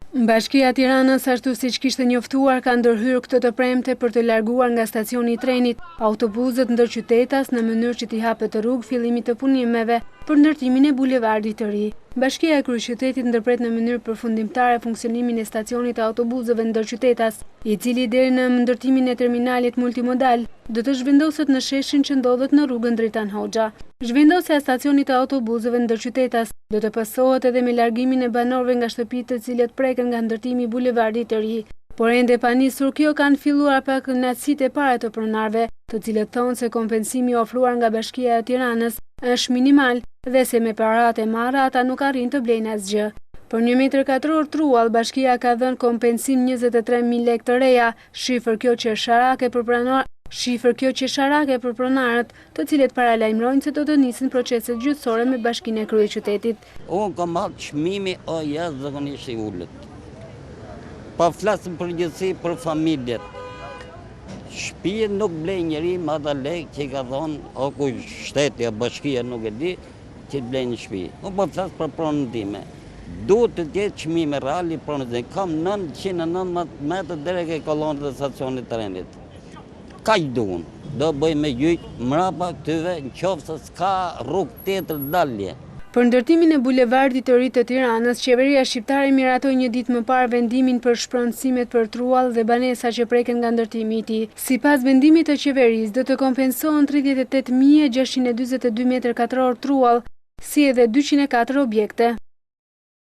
Bashkia e Tiranës, ashtu siç kishte njoftuar, ka ndërhyrë këtë të premte për të larguar nga stacioni i trenit autobuzët ndërqytetas në mënyrë që t'i hapet rrugë fillimit të punimeve për ndërtimin e bulevardit të ri. Bashkia e Kryeqytetit ndërpret në mënyrë përfundimtare funksionimin e stacionit të autobuzëve ndërqytetas, i cili deri në ndërtimin e terminalit multimodal do të zhvendoset në sheshin që ndodhet në rrugën Dritan Hoxha. Zhvendosja e stacionit të autobuzëve ndërqytetas do të pasohet edhe me largimin e banorëve nga shtëpitë të cilët preken nga ndërtimi i bulevardit të ri. Por ende pa nisur kjo, kanë filluar pak kënaqësitë e para të pronarëve, të cilët thonë se kompensimi ofruar nga Bashkia e Tiranës është minimal dhe se me paratë e marra ata nuk arrin të blejnë asgjë. Për 1 metër katror truall, Bashkia ka dhënë kompensim 23.000 lekë të reja, shifër kjo qesharake për pronarët, të cilët paralajmërojnë se do të nisin proceset gjyqësore me Bashkinë e Kryeqytetit. Unë kam marrë çmimi o jashtëzakonisht i ulët. Pa flasëm për gjithësi për familjet. Shtëpia nuk blej njëri më ata lekë që i ka thonë, o ku shteti, bashkia nuk e di, që të blej një shtëpi. Unë po flas për pronën time. Duhet të jetë çmimi real i pronës. Kam 919 metrë deri ke kolonët e stacionit të trenit. Kaq duan. Do bëj me gjyq mrapa këtyve nëse s'ka rrugë tjetër dalje. Për ndërtimin e bulevardit të ri të Tiranës, qeveria shqiptare miratoi një ditë më parë vendimin për shpronësimet për truall dhe banesa që preken nga ndërtimi i tij. Sipas vendimit të qeverisë, do të kompensohen 38.642 metër katror truall, si edhe 204 objekte.